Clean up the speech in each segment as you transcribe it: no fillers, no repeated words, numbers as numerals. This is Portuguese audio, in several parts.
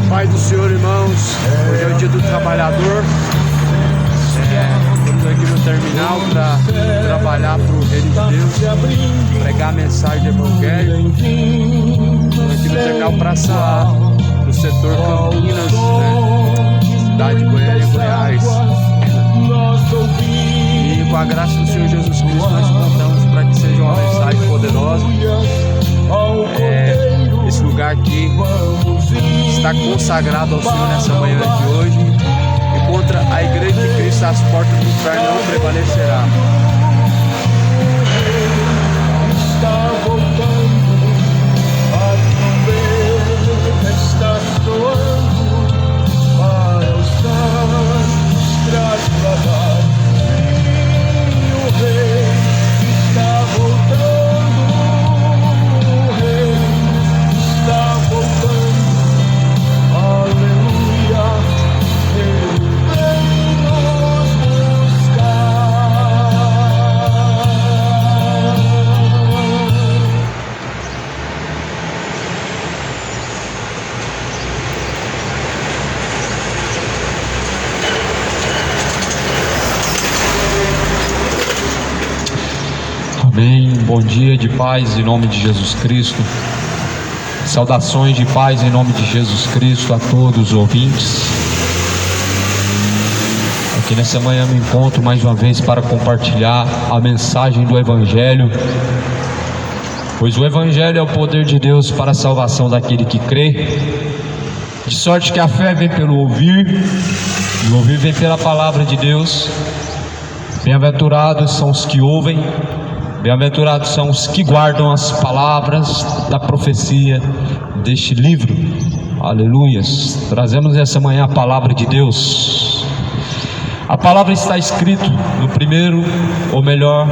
Paz do Senhor, irmãos. Hoje é o dia do trabalhador. Estamos aqui no terminal para trabalhar para o Reino de Deus, pregar a mensagem do Evangelho. Estamos aqui no terminal Praça A, no setor Campinas, cidade de Goiânia, Goiás. E com a graça do Senhor Jesus Cristo, nós contamos para que seja uma mensagem poderosa. Esse lugar aqui está consagrado ao Senhor nessa manhã de hoje, e contra a igreja de Cristo as portas do inferno não prevalecerá. Está voltando, a trombeta está soando para os santos trasladar. E o rei está voltando, o rei está voltando. Aleluia, ele vem nos buscar. Amém. Bom dia de paz em nome de Jesus Cristo. Saudações de paz em nome de Jesus Cristo a todos os ouvintes. Aqui nessa manhã me encontro mais uma vez para compartilhar a mensagem do Evangelho, pois o Evangelho é o poder de Deus para a salvação daquele que crê, de sorte que a fé vem pelo ouvir, e o ouvir vem pela palavra de Deus. Bem-aventurados são os que ouvem, bem-aventurados são os que guardam as palavras da profecia deste livro. Aleluias. Trazemos essa manhã a palavra de Deus. A palavra está escrito no primeiro, ou melhor,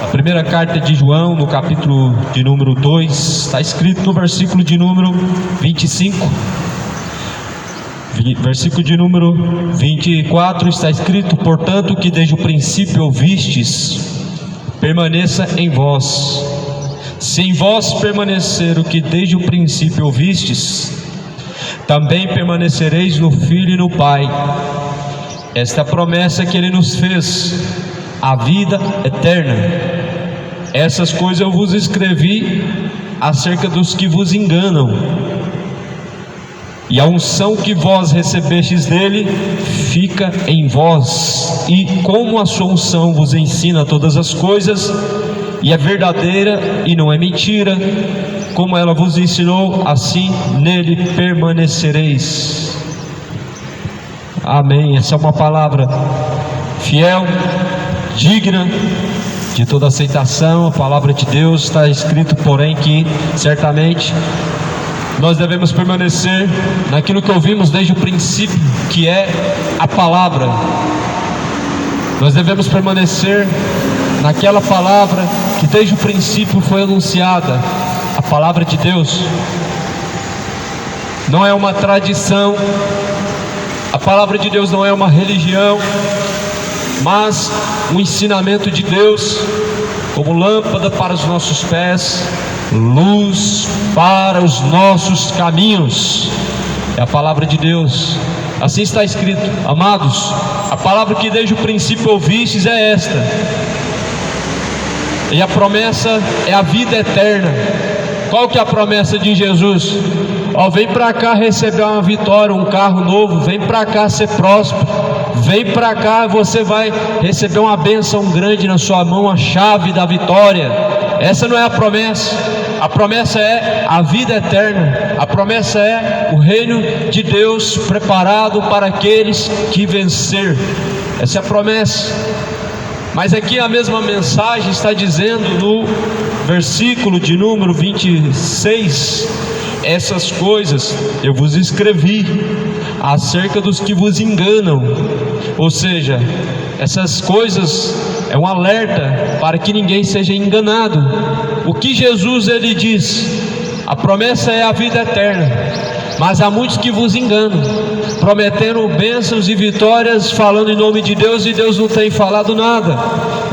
a primeira carta de João, no capítulo de número 2, está escrito no versículo de número 25. Versículo de número 24 está escrito: portanto, que desde o princípio ouvistes, permaneça em vós. Se em vós permanecer o que desde o princípio ouvistes, também permanecereis no Filho e no Pai. Esta é a promessa que Ele nos fez, a vida eterna. Essas coisas eu vos escrevi acerca dos que vos enganam. E a unção que vós recebestes dele fica em vós, e como a sua unção vos ensina todas as coisas, e é verdadeira e não é mentira, como ela vos ensinou, assim nele permanecereis. Amém. Essa é uma palavra fiel, digna de toda aceitação. A palavra de Deus. Está escrito, porém, que certamente nós devemos permanecer naquilo que ouvimos desde o princípio, que é a palavra. Nós devemos permanecer naquela palavra que desde o princípio foi anunciada, a palavra de Deus. Não é uma tradição, a palavra de Deus não é uma religião, mas um ensinamento de Deus, como lâmpada para os nossos pés, luz para os nossos caminhos. É a palavra de Deus. Assim está escrito. Amados, a palavra que desde o princípio ouvistes é esta, e a promessa é a vida eterna. Qual que é a promessa de Jesus? Vem para cá receber uma vitória, um carro novo. Vem para cá ser próspero. Vem para cá, você vai receber uma bênção grande na sua mão, a chave da vitória. Essa não é a promessa. A promessa é a vida eterna. A promessa é o reino de Deus preparado para aqueles que vencer. Essa é a promessa. Mas aqui a mesma mensagem está dizendo no versículo de número 26: essas coisas eu vos escrevi acerca dos que vos enganam. Ou seja, essas coisas é um alerta para que ninguém seja enganado. O que Jesus ele diz? A promessa é a vida eterna, mas há muitos que vos enganam, prometendo bênçãos e vitórias, falando em nome de Deus, e Deus não tem falado nada.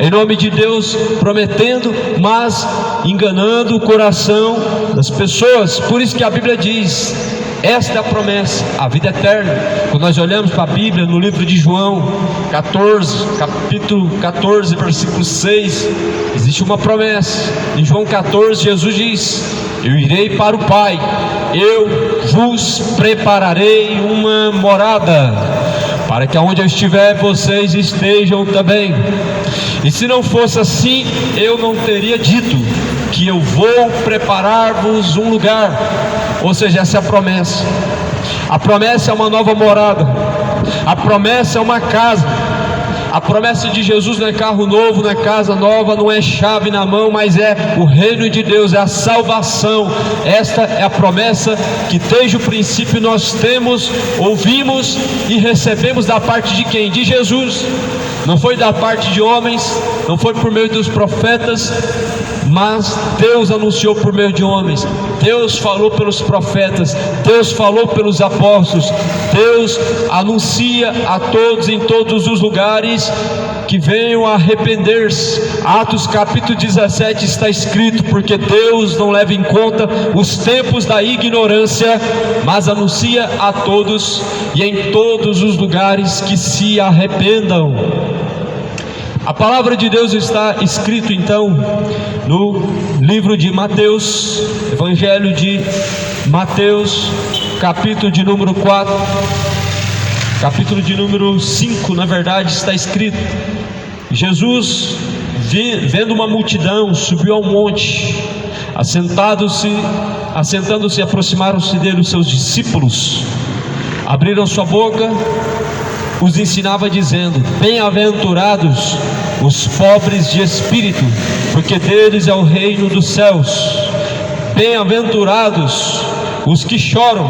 Em nome de Deus, prometendo, mas enganando o coração das pessoas. Por isso que a Bíblia diz: esta é a promessa, a vida eterna. Quando nós olhamos para a Bíblia, no livro de João 14, capítulo 14, versículo 6, existe uma promessa. Em João 14, Jesus diz: eu irei para o Pai, eu vos prepararei uma morada, para que aonde eu estiver, vocês estejam também. E se não fosse assim, eu não teria dito que eu vou preparar-vos um lugar. Ou seja, essa é a promessa. A promessa é uma nova morada. A promessa é uma casa. A promessa de Jesus não é carro novo, não é casa nova, não é chave na mão, mas é o reino de Deus, é a salvação. Esta é a promessa que desde o princípio nós temos, ouvimos e recebemos da parte de quem? De Jesus. Não foi da parte de homens, não foi por meio dos profetas, mas Deus anunciou por meio de homens. Deus falou pelos profetas, Deus falou pelos apóstolos. Deus anuncia a todos em todos os lugares que venham a arrepender-se. Atos capítulo 17 está escrito: porque Deus não leva em conta os tempos da ignorância, mas anuncia a todos e em todos os lugares que se arrependam. A palavra de Deus está escrito então no livro de Mateus, Evangelho de Mateus, capítulo de número 4, capítulo de número 5, na verdade, está escrito: Jesus, vendo uma multidão, subiu ao monte, assentando-se, aproximaram-se dele os seus discípulos, abriram sua boca, os ensinava dizendo: bem-aventurados os pobres de espírito, porque deles é o reino dos céus. Bem-aventurados os que choram,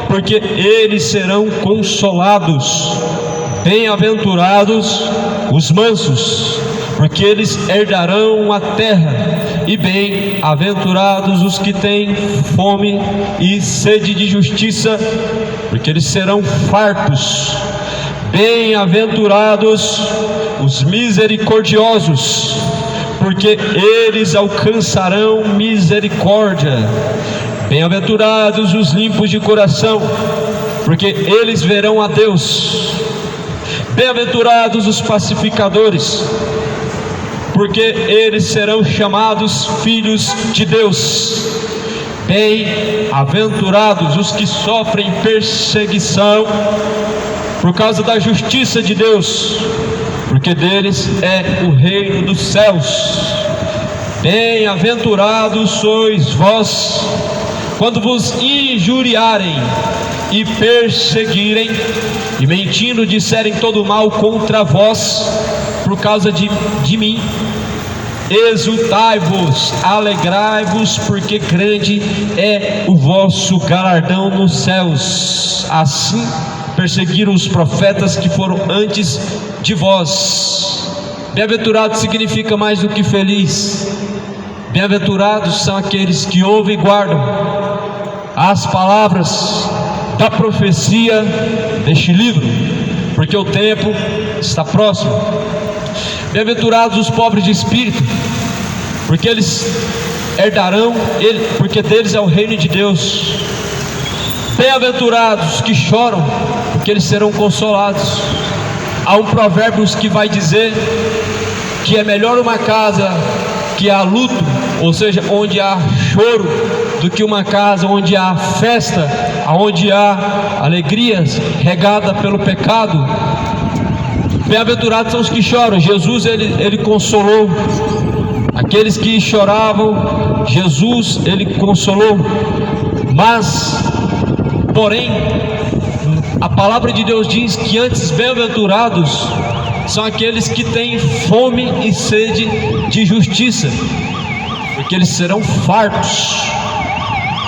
porque eles serão consolados. Bem-aventurados os mansos, porque eles herdarão a terra. E bem-aventurados os que têm fome e sede de justiça, porque eles serão fartos. Bem-aventurados os misericordiosos, porque eles alcançarão misericórdia. Bem-aventurados os limpos de coração, porque eles verão a Deus. Bem-aventurados os pacificadores, porque eles serão chamados filhos de Deus. Bem-aventurados os que sofrem perseguição por causa da justiça de Deus, porque deles é o reino dos céus. Bem-aventurados sois vós, quando vos injuriarem e perseguirem, e mentindo disserem todo mal contra vós, por causa de mim. Exultai-vos, alegrai-vos, porque grande é o vosso galardão nos céus. Assim perseguiram os profetas que foram antes de vós. Bem-aventurado significa mais do que feliz. Bem-aventurados são aqueles que ouvem e guardam as palavras da profecia deste livro, porque o tempo está próximo. Bem-aventurados os pobres de espírito, porque eles herdarão, porque deles é o reino de Deus. Bem-aventurados que choram, porque eles serão consolados. Há um provérbio que vai dizer que é melhor uma casa que há luto, ou seja, onde há choro, do que uma casa onde há festa, onde há alegrias regada pelo pecado. Bem-aventurados são os que choram. Jesus ele consolou aqueles que choravam. Jesus ele consolou. Mas porém, a palavra de Deus diz que antes bem-aventurados são aqueles que têm fome e sede de justiça, porque eles serão fartos.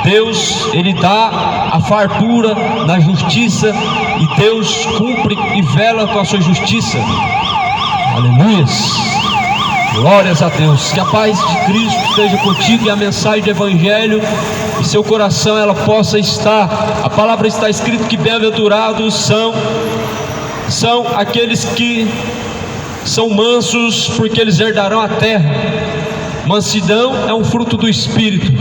Deus, Ele dá a fartura na justiça, e Deus cumpre e vela com a sua justiça. Aleluias, glórias a Deus. Que a paz de Cristo esteja contigo, e a mensagem do Evangelho em seu coração ela possa estar. A palavra está escrito que bem-aventurados são aqueles que são mansos, porque eles herdarão a terra. Mansidão é um fruto do Espírito.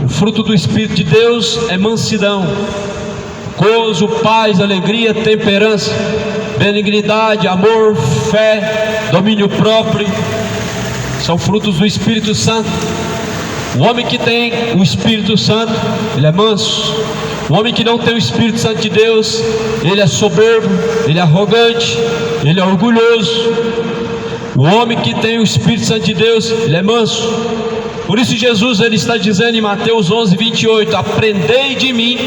O fruto do Espírito de Deus é mansidão, gozo, paz, alegria, temperança, benignidade, amor, fé, domínio próprio. São frutos do Espírito Santo. O homem que tem o Espírito Santo, ele é manso. O homem que não tem o Espírito Santo de Deus, ele é soberbo, ele é arrogante, ele é orgulhoso. O homem que tem o Espírito Santo de Deus, ele é manso. Por isso Jesus ele está dizendo em Mateus 11:28: aprendei de mim,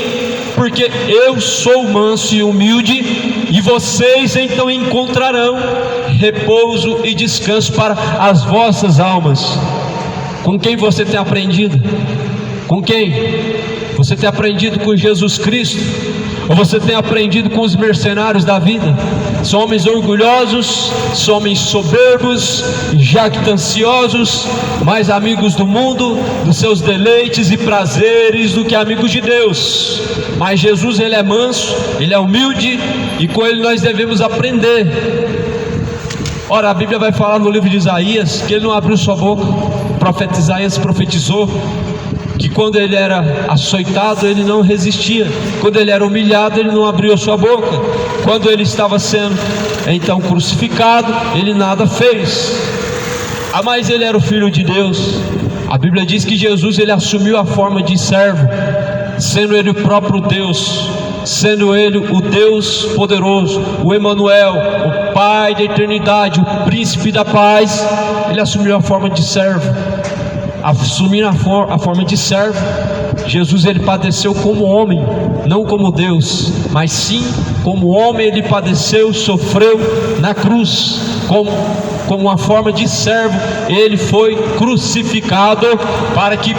porque eu sou manso e humilde, e vocês então encontrarão repouso e descanso para as vossas almas. Com quem você tem aprendido? Com quem? Você tem aprendido com Jesus Cristo? Ou você tem aprendido com os mercenários da vida? São homens orgulhosos, são homens soberbos, jactanciosos, mais amigos do mundo, dos seus deleites e prazeres do que amigos de Deus. Mas Jesus ele é manso, ele é humilde, e com ele nós devemos aprender. Ora, a Bíblia vai falar no livro de Isaías que ele não abriu sua boca. O profeta Isaías profetizou que quando ele era açoitado, ele não resistia. Quando ele era humilhado, ele não abriu a sua boca. Quando ele estava sendo então crucificado, ele nada fez. Mas ele era o Filho de Deus. A Bíblia diz que Jesus ele assumiu a forma de servo, sendo ele o próprio Deus, sendo ele o Deus poderoso, o Emanuel, o Pai da eternidade, o Príncipe da paz. Ele assumiu a forma de servo. Assumindo a forma de servo, Jesus ele padeceu como homem, não como Deus, mas sim como homem. Ele padeceu, sofreu na cruz, como uma forma de servo. Ele foi crucificado para que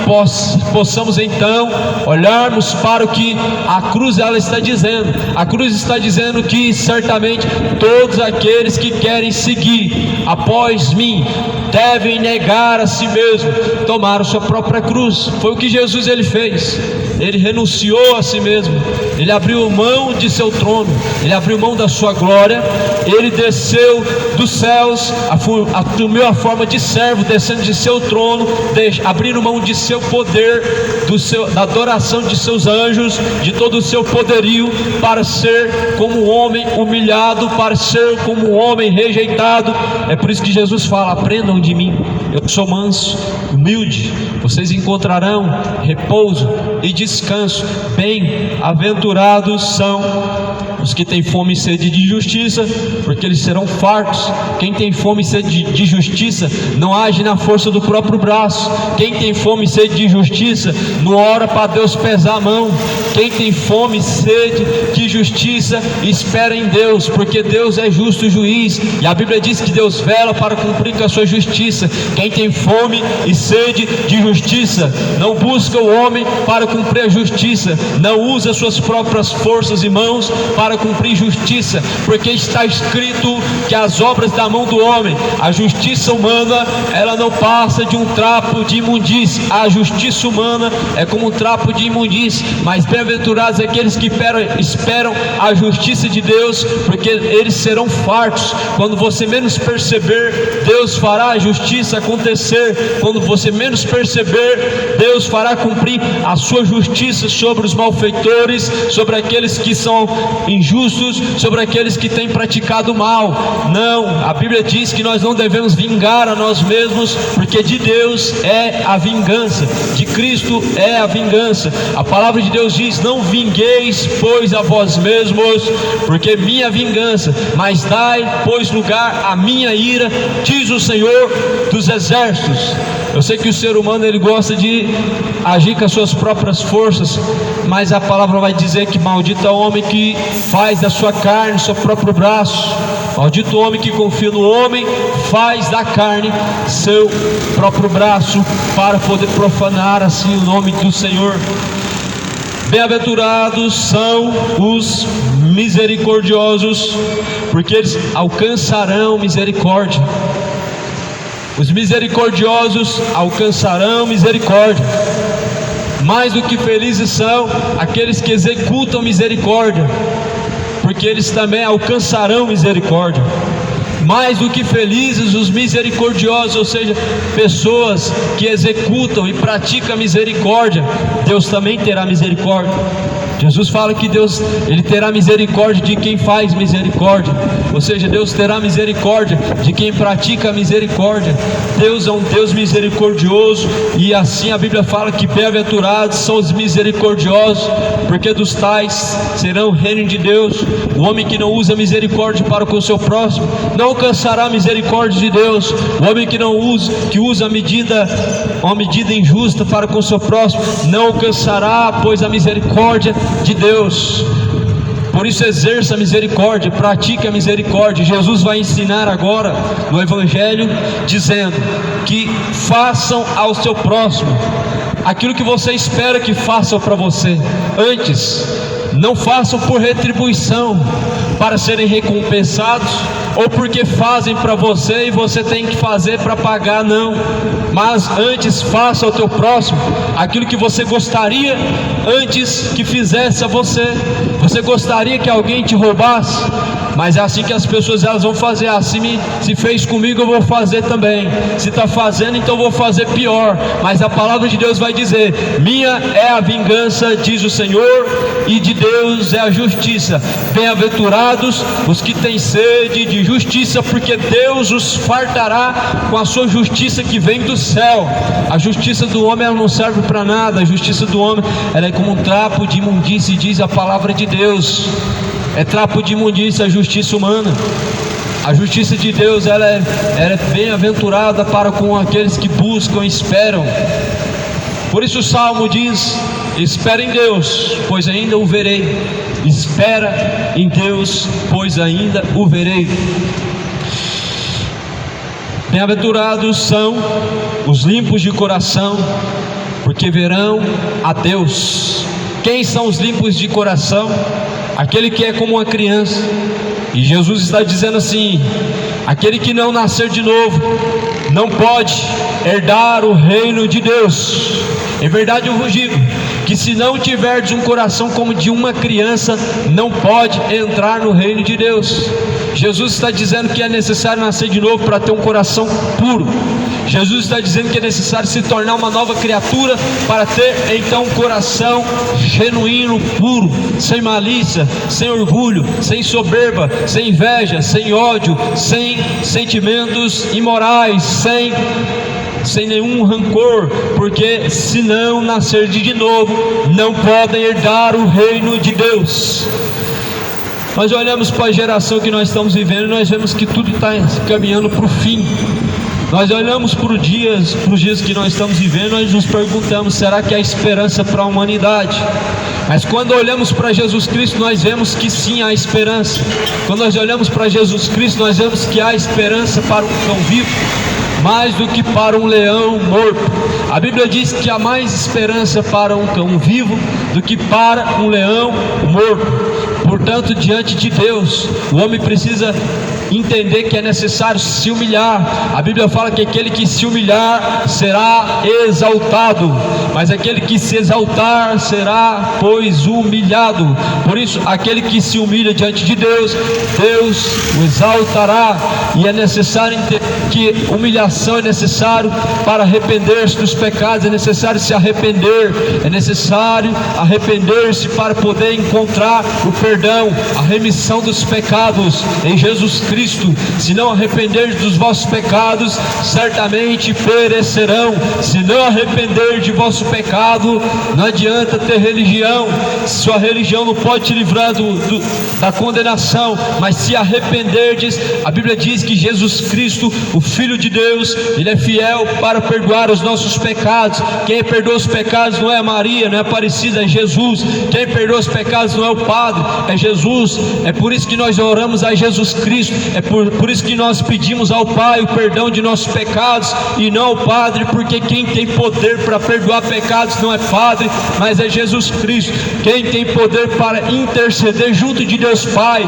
possamos então olharmos para o que a cruz ela está dizendo. A cruz está dizendo que certamente todos aqueles que querem seguir após mim devem negar a si mesmo, tomar a sua própria cruz. Foi o que Jesus ele fez. Ele renunciou a si mesmo, ele abriu mão de seu trono, ele abriu mão da sua glória, ele desceu dos céus, assumiu a forma de servo, descendo de seu trono, abrindo mão de seu poder, da adoração de seus anjos, de todo o seu poderio, para ser como um homem humilhado, para ser como um homem rejeitado. É por isso que Jesus fala: aprendam de mim, eu sou manso, humilde, vocês encontrarão repouso e descanso. Bem-aventurados são os que têm fome e sede de justiça, porque eles serão fartos. Quem tem fome e sede de justiça não age na força do próprio braço. Quem tem fome e sede de justiça não ora para Deus pesar a mão. Quem tem fome e sede de justiça espera em Deus, porque Deus é justo juiz, e a Bíblia diz que Deus vela para cumprir com a sua justiça. Quem tem fome e sede de justiça não busca o homem para cumprir a justiça, não usa suas próprias forças e mãos para cumprir justiça, porque está escrito que as obras da mão do homem, a justiça humana, ela não passa de um trapo de imundície. A justiça humana é como um trapo de imundície, mas bem-aventurados aqueles que esperam a justiça de Deus, porque eles serão fartos. Quando você menos perceber, Deus fará a justiça acontecer. Quando você menos perceber, Deus fará cumprir a sua justiça sobre os malfeitores, sobre aqueles que são injustos, sobre aqueles que têm praticado mal. Não, a Bíblia diz que nós não devemos vingar a nós mesmos, porque de Deus é a vingança, de Cristo é a vingança. A palavra de Deus diz: não vingueis, pois, a vós mesmos, porque minha vingança, mas dai, pois, lugar à minha ira, diz o Senhor dos exércitos. Eu sei que o ser humano ele gosta de agir com as suas próprias forças, mas a palavra vai dizer que maldito é o homem que faz da sua carne seu próprio braço. Maldito o homem que confia no homem, faz da carne seu próprio braço, para poder profanar assim o nome do Senhor. Bem-aventurados são os misericordiosos, porque eles alcançarão misericórdia. Os misericordiosos alcançarão misericórdia. Mais do que felizes são aqueles que executam misericórdia, porque eles também alcançarão misericórdia. Mais do que felizes os misericordiosos, ou seja, pessoas que executam e praticam misericórdia, Deus também terá misericórdia. Jesus fala que Deus, Ele terá misericórdia de quem faz misericórdia, ou seja, Deus terá misericórdia de quem pratica misericórdia. Deus é um Deus misericordioso, e assim a Bíblia fala que bem-aventurados são os misericordiosos, porque dos tais serão o reino de Deus. O homem que não usa misericórdia para com o seu próximo não alcançará a misericórdia de Deus. O homem que usa uma medida injusta para com o seu próximo não alcançará, pois, a misericórdia de Deus. Por isso exerça a misericórdia, pratique a misericórdia. Jesus vai ensinar agora no Evangelho, dizendo que façam ao seu próximo aquilo que você espera que façam para você. Antes, não façam por retribuição, para serem recompensados, ou porque fazem para você e você tem que fazer para pagar, não. Mas antes faça ao teu próximo aquilo que você gostaria antes que fizesse a você. Você gostaria que alguém te roubasse, mas é assim que as pessoas elas vão fazer. Assim, se fez comigo, eu vou fazer também. Se está fazendo, então eu vou fazer pior. Mas a palavra de Deus vai dizer: minha é a vingança, diz o Senhor, e de Deus é a justiça. Bem-aventurados os que têm sede de justiça, porque Deus os fartará com a sua justiça que vem do céu. A justiça do homem ela não serve para nada. A justiça do homem ela é como um trapo de imundície, diz a palavra de Deus. É trapo de imundície a justiça humana. A justiça de Deus ela é bem-aventurada para com aqueles que buscam e esperam. Por isso o Salmo diz: espera em Deus, pois ainda o verei. Espera em Deus, pois ainda o verei. Bem-aventurados são os limpos de coração, porque verão a Deus. Quem são os limpos de coração? Aquele que é como uma criança. E Jesus está dizendo assim: aquele que não nascer de novo não pode herdar o reino de Deus. Em verdade eu vos digo que se não tiverdes um coração como de uma criança, não pode entrar no reino de Deus. Jesus está dizendo que é necessário nascer de novo para ter um coração puro. Jesus está dizendo que é necessário se tornar uma nova criatura para ter então um coração genuíno, puro, sem malícia, sem orgulho, sem soberba, sem inveja, sem ódio, sem sentimentos imorais, sem nenhum rancor, porque se não nascer de novo, não podem herdar o reino de Deus. Nós olhamos para a geração que nós estamos vivendo e nós vemos que tudo está caminhando para o fim. Nós olhamos para os dias que nós estamos vivendo, nós nos perguntamos: será que há esperança para a humanidade? Mas quando olhamos para Jesus Cristo, nós vemos que sim, há esperança. Quando nós olhamos para Jesus Cristo, nós vemos que há esperança para um cão vivo, mais do que para um leão morto. A Bíblia diz que há mais esperança para um cão vivo do que para um leão morto. Portanto, diante de Deus, o homem precisa entender que é necessário se humilhar. A Bíblia fala que aquele que se humilhar será exaltado, mas aquele que se exaltar será, pois, humilhado. Por isso, aquele que se humilha diante de Deus, Deus o exaltará. E é necessário entender que humilhação é necessário para arrepender-se dos pecados. É necessário se arrepender, é necessário arrepender-se para poder encontrar o perdão, a remissão dos pecados em Jesus Cristo. Cristo. Se não arrependerdes dos vossos pecados, certamente perecerão. Se não arrepender de vosso pecado, não adianta ter religião. Sua religião não pode te livrar da condenação, mas se arrependerdes, a Bíblia diz que Jesus Cristo, o Filho de Deus, Ele é fiel para perdoar os nossos pecados. Quem perdoa os pecados não é Maria, não é Aparecida, é Jesus. Quem perdoa os pecados não é o Padre, é Jesus. É por isso que nós oramos a Jesus Cristo, é por isso que nós pedimos ao Pai o perdão de nossos pecados e não ao Padre, porque quem tem poder para perdoar pecados não é Padre, mas é Jesus Cristo. Quem tem poder para interceder junto de Deus Pai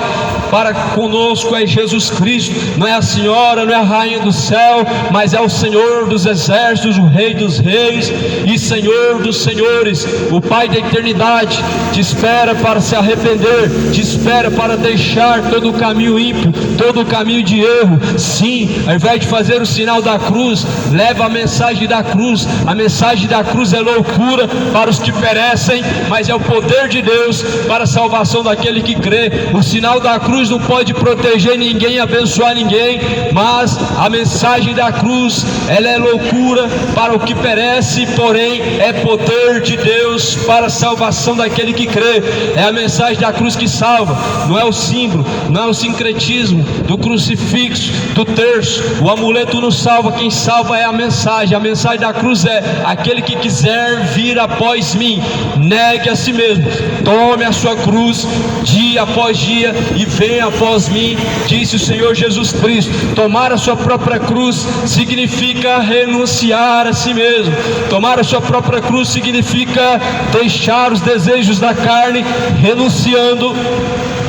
para conosco é Jesus Cristo. Não é a Senhora, não é a Rainha do céu, mas é o Senhor dos exércitos, o Rei dos reis e Senhor dos senhores. O Pai da eternidade te espera para se arrepender, te espera para deixar todo o caminho ímpio, todo o caminho de erro. Sim, ao invés de fazer o sinal da cruz, leva a mensagem da cruz. A mensagem da cruz é loucura para os que perecem, mas é o poder de Deus para a salvação daquele que crê. O sinal da cruz não pode proteger ninguém, abençoar ninguém, mas a mensagem da cruz, ela é loucura para o que perece, porém é poder de Deus para a salvação daquele que crê. É a mensagem da cruz que salva, não é o símbolo, não é o sincretismo do crucifixo, do terço. O amuleto não salva, quem salva é a mensagem. A mensagem da cruz é: aquele que quiser vir após mim, negue a si mesmo, tome a sua cruz dia após dia e venha após mim, disse o Senhor Jesus Cristo. Tomar a sua própria cruz significa renunciar a si mesmo. Tomar a sua própria cruz significa deixar os desejos da carne, renunciando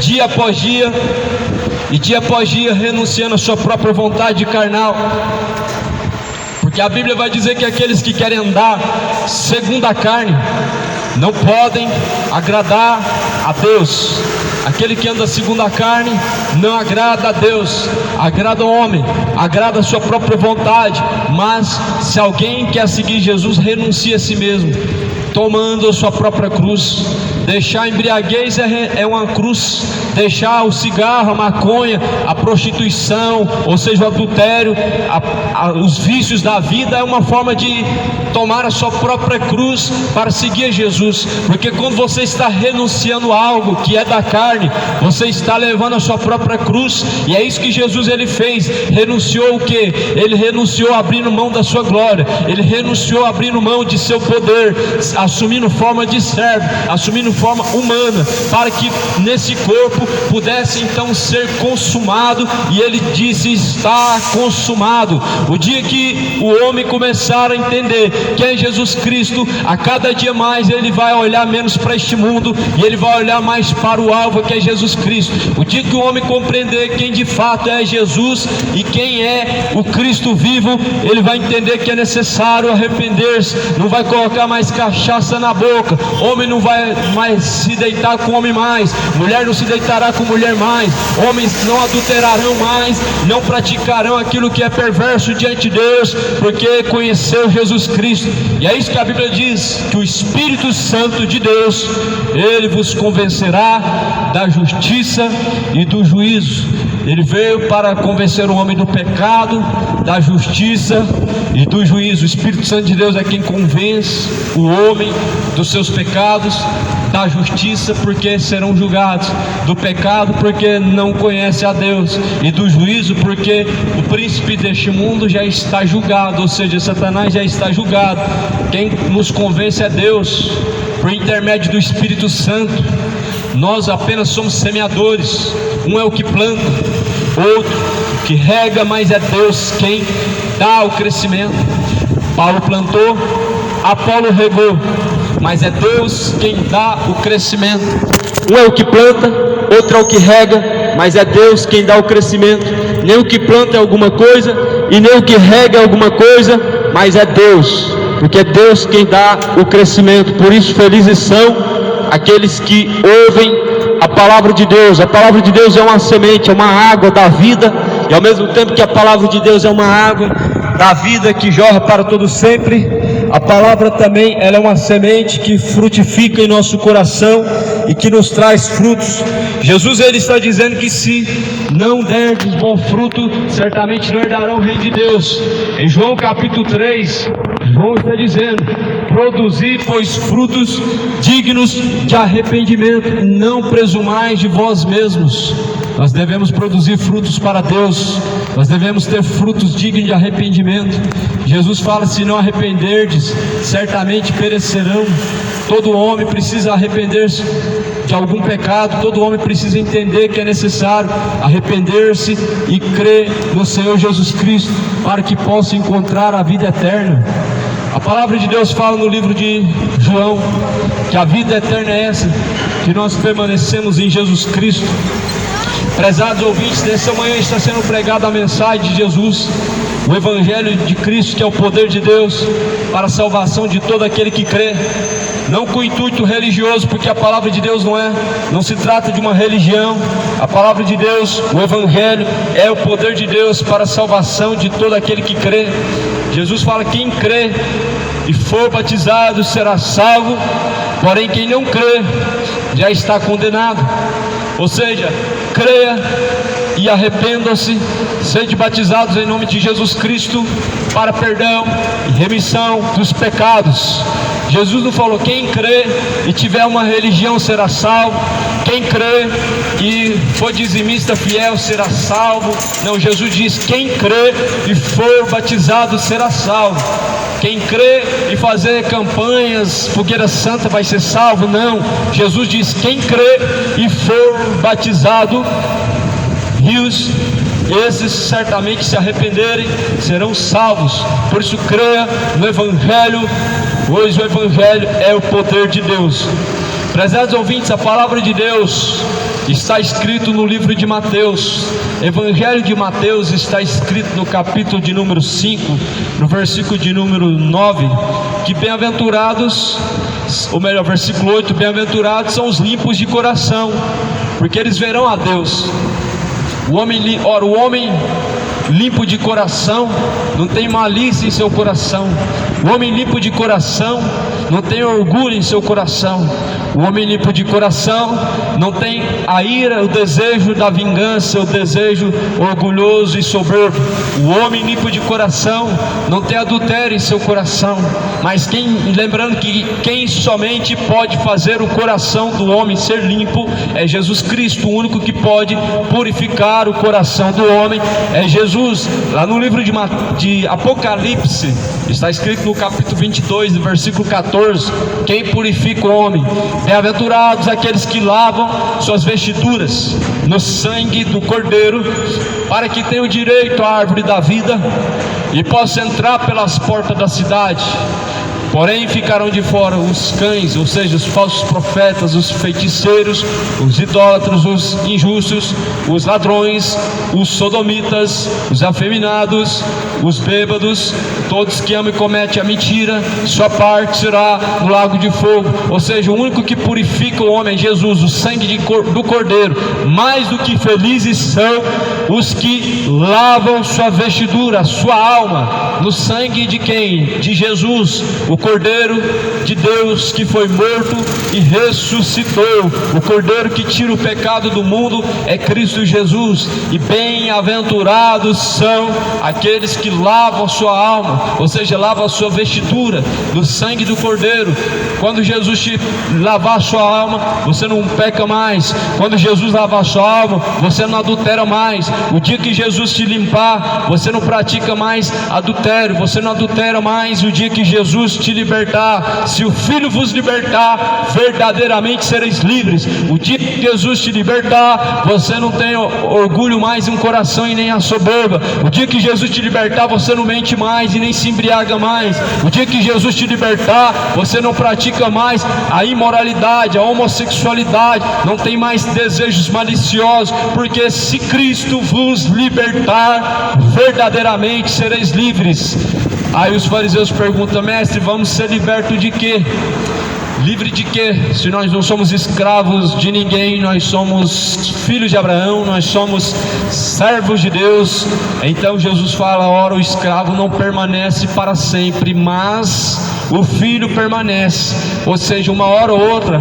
dia após dia, e dia após dia renunciando a sua própria vontade carnal. Porque a Bíblia vai dizer que aqueles que querem andar segundo a carne não podem agradar a Deus. Aquele que anda segundo a carne não agrada a Deus, agrada o homem, agrada a sua própria vontade. Mas se alguém quer seguir Jesus, renuncia a si mesmo, tomando a sua própria cruz. Deixar a embriaguez é uma cruz. Deixar o cigarro, a maconha, a prostituição, ou seja, o adultério, os vícios da vida, é uma forma de tomar a sua própria cruz para seguir a Jesus. Porque quando você está renunciando a algo que é da carne, você está levando a sua própria cruz. E é isso que Jesus ele fez. Renunciou o quê? Ele renunciou abrindo mão da sua glória. Ele renunciou abrindo mão de seu poder, assumindo forma de servo, assumindo forma humana, para que nesse corpo pudesse então ser consumado. E ele disse: está consumado. O dia que o homem começar a entender quem é Jesus Cristo, a cada dia mais ele vai olhar menos para este mundo e ele vai olhar mais para o alvo, que é Jesus Cristo. O dia que o homem compreender quem de fato é Jesus e quem é o Cristo vivo, ele vai entender que é necessário arrepender-se. Não vai colocar mais cachaça na boca, homem não vai mais se deitar com homem mais, mulher não se deitará com mulher mais, homens não adulterarão mais, não praticarão aquilo que é perverso diante de Deus, porque conheceu Jesus Cristo. E é isso que a Bíblia diz, que o Espírito Santo de Deus, ele vos convencerá da justiça e do juízo. Ele veio para convencer o homem do pecado, da justiça e do juízo. O Espírito Santo de Deus é quem convence o homem dos seus pecados, da justiça, porque serão julgados, do pecado, porque não conhece a Deus, e do juízo, porque o príncipe deste mundo já está julgado, ou seja, Satanás já está julgado. Quem nos convence é Deus, por intermédio do Espírito Santo. Nós apenas somos semeadores. Um é o que planta, outro o que rega, mas é Deus quem dá o crescimento. Paulo plantou, Apolo regou, mas é Deus quem dá o crescimento. Um é o que planta, outro é o que rega, mas é Deus quem dá o crescimento. Nem o que planta é alguma coisa, e nem o que rega é alguma coisa, mas é Deus, porque é Deus quem dá o crescimento. Por isso felizes são aqueles que ouvem a palavra de Deus. A palavra de Deus é uma semente, é uma água da vida, e ao mesmo tempo que a palavra de Deus é uma água da vida que jorra para todo sempre, a palavra também ela é uma semente que frutifica em nosso coração, e que nos traz frutos. Jesus ele está dizendo que se não derdes bom fruto, certamente não herdarão o reino de Deus. Em João capítulo 3, João está dizendo: produzi, pois, frutos dignos de arrependimento, não presumais de vós mesmos. Nós devemos produzir frutos para Deus, nós devemos ter frutos dignos de arrependimento. Jesus fala: se não arrependerdes, certamente perecerão. Todo homem precisa arrepender-se de algum pecado, todo homem precisa entender que é necessário arrepender-se e crer no Senhor Jesus Cristo, para que possa encontrar a vida eterna. A palavra de Deus fala no livro de João que a vida eterna é essa, que nós permanecemos em Jesus Cristo. Prezados ouvintes, nessa manhã está sendo pregada a mensagem de Jesus, o Evangelho de Cristo, que é o poder de Deus para a salvação de todo aquele que crê. Não com intuito religioso, porque a palavra de Deus não se trata de uma religião. A palavra de Deus, o Evangelho, é o poder de Deus para a salvação de todo aquele que crê. Jesus fala: quem crê e for batizado será salvo, porém quem não crê já está condenado. Ou seja, creia e arrependam-se, sede batizados em nome de Jesus Cristo para perdão e remissão dos pecados. Jesus não falou: quem crê e tiver uma religião será salvo, quem crê e for dizimista fiel será salvo. Não, Jesus diz: quem crê e for batizado será salvo. Quem crê e fazer campanhas, fogueira santa, vai ser salvo? Não, Jesus diz: quem crê e for batizado, rios, esses certamente se arrependerem serão salvos. Por isso creia no Evangelho, pois o Evangelho é o poder de Deus. Prezados ouvintes, a palavra de Deus está escrito no livro de Mateus. Evangelho de Mateus está escrito no capítulo de número 5, no versículo de número 9, que bem-aventurados, ou melhor, versículo 8, bem-aventurados são os limpos de coração, porque eles verão a Deus. O homem limpo de coração não tem malícia em seu coração. O homem limpo de coração não tem orgulho em seu coração. O homem limpo de coração não tem a ira, o desejo da vingança, o desejo orgulhoso e soberbo. O homem limpo de coração não tem adultério em seu coração. Mas lembrando que quem somente pode fazer o coração do homem ser limpo é Jesus Cristo. O único que pode purificar o coração do homem é Jesus. Lá no livro de Apocalipse está escrito no capítulo 22, no versículo 14: quem purifica o homem? Bem-aventurados aqueles que lavam suas vestiduras no sangue do Cordeiro, para que tenham direito à árvore da vida e possam entrar pelas portas da cidade. Porém ficarão de fora os cães, ou seja, os falsos profetas, os feiticeiros, os idólatros, os injustos, os ladrões, os sodomitas, os afeminados, os bêbados, todos que amam e cometem a mentira. Sua parte será no lago de fogo. Ou seja, o único que purifica o homem é Jesus, o sangue do Cordeiro. Mais do que felizes são os que lavam sua vestidura, sua alma, no sangue de quem? De Jesus, o Cordeiro de Deus, que foi morto e ressuscitou. O Cordeiro que tira o pecado do mundo é Cristo Jesus. E bem-aventurados são aqueles que lavam a sua alma, ou seja, lavam a sua vestidura no sangue do Cordeiro. Quando Jesus te lavar a sua alma, você não peca mais. Quando Jesus lavar a sua alma, você não adultera mais. O dia que Jesus te limpar, você não pratica mais adultério, você não adultera mais. O dia que Jesus te libertar, se o Filho vos libertar, verdadeiramente sereis livres. O dia que Jesus te libertar, você não tem orgulho mais em um coração e nem a soberba. O dia que Jesus te libertar, você não mente mais e nem se embriaga mais. O dia que Jesus te libertar, você não pratica mais a imoralidade, a homossexualidade, não tem mais desejos maliciosos, porque se Cristo vos libertar, verdadeiramente sereis livres. Aí os fariseus perguntam: mestre, vamos ser libertos de quê? Livre de quê? Se nós não somos escravos de ninguém, nós somos filhos de Abraão, nós somos servos de Deus. Então Jesus fala: ora, o escravo não permanece para sempre, mas o Filho permanece. Ou seja, uma hora ou outra,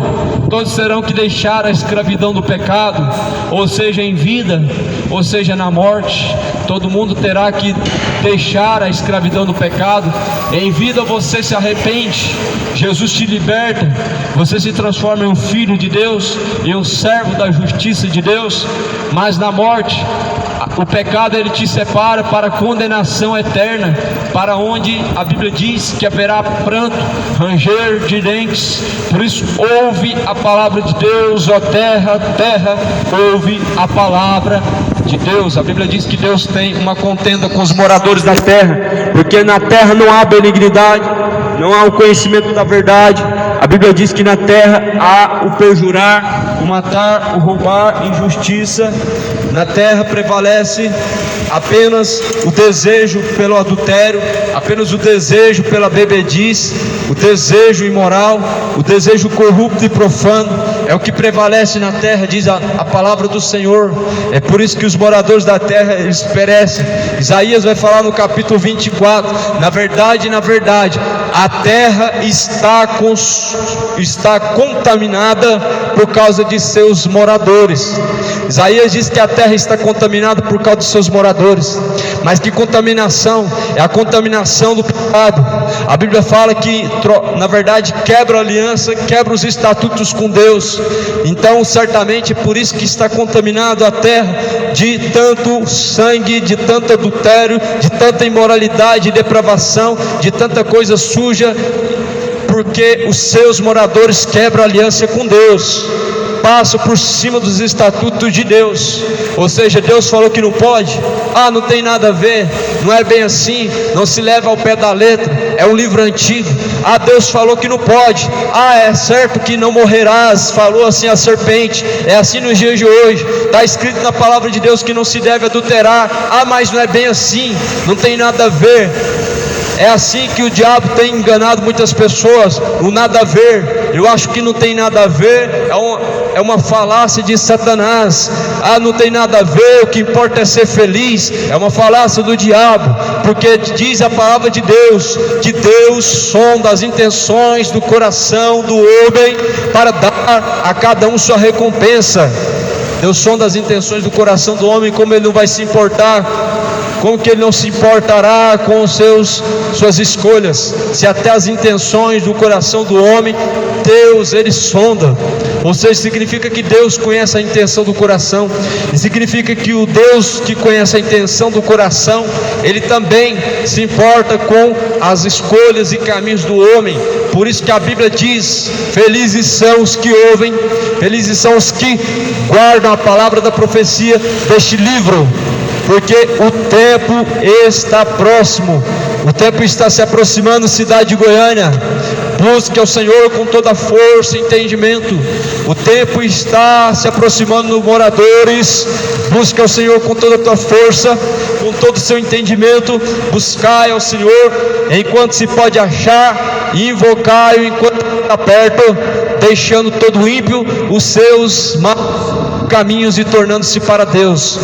todos terão que deixar a escravidão do pecado, ou seja, em vida, ou seja, na morte. Todo mundo terá que deixar a escravidão do pecado. Em vida você se arrepende, Jesus te liberta, você se transforma em um filho de Deus, em um servo da justiça de Deus. Mas na morte, o pecado ele te separa para a condenação eterna, para onde a Bíblia diz que haverá pranto, ranger de dentes. Por isso ouve a palavra de Deus, ó terra, terra, ouve a palavra de Deus. A Bíblia diz que Deus tem uma contenda com os moradores da terra, porque na terra não há benignidade, não há o conhecimento da verdade. A Bíblia diz que na terra há o perjurar, o matar, o roubar, injustiça. Na terra prevalece apenas o desejo pelo adultério, apenas o desejo pela bebedice, o desejo imoral, o desejo corrupto e profano. É o que prevalece na terra, diz a palavra do Senhor. É por isso que os moradores da terra eles perecem. Isaías vai falar no capítulo 24: na verdade, a terra está contaminada por causa de seus moradores. Isaías diz que a terra está contaminada por causa dos seus moradores. Mas que contaminação? É a contaminação do pecado. A Bíblia fala que, na verdade, quebra a aliança, quebra os estatutos com Deus. Então, certamente, por isso que está contaminado a terra de tanto sangue, de tanto adultério, de tanta imoralidade e depravação, de tanta coisa suja, porque os seus moradores quebram a aliança com Deus, passam por cima dos estatutos de Deus. Ou seja, Deus falou que não pode, não tem nada a ver, não é bem assim, não se leva ao pé da letra, é um livro antigo. Deus falou que não pode, é certo que não morrerás, falou assim a serpente, é assim nos dias de hoje, está escrito na palavra de Deus que não se deve adulterar, mas não é bem assim, não tem nada a ver. É assim que o diabo tem enganado muitas pessoas, o nada a ver. Eu acho que não tem nada a ver, é uma falácia de Satanás. Não tem nada a ver, o que importa é ser feliz. É uma falácia do diabo, porque diz a palavra de Deus que Deus sonda as intenções do coração do homem para dar a cada um sua recompensa. Deus sonda as intenções do coração do homem, como ele não vai se importar, como que ele não se importará com suas escolhas, se até as intenções do coração do homem, Deus ele sonda. Ou seja, significa que Deus conhece a intenção do coração, e significa que o Deus que conhece a intenção do coração, ele também se importa com as escolhas e caminhos do homem. Por isso que a Bíblia diz: felizes são os que ouvem, felizes são os que guardam a palavra da profecia deste livro, porque o tempo está próximo, o tempo está se aproximando, cidade de Goiânia. Busque ao Senhor com toda a força e entendimento. O tempo está se aproximando, moradores. Busque ao Senhor com toda a tua força, com todo o seu entendimento. Buscai ao Senhor enquanto se pode achar, e invocai-o enquanto está perto, deixando todo ímpio os seus maus caminhos e tornando-se para Deus.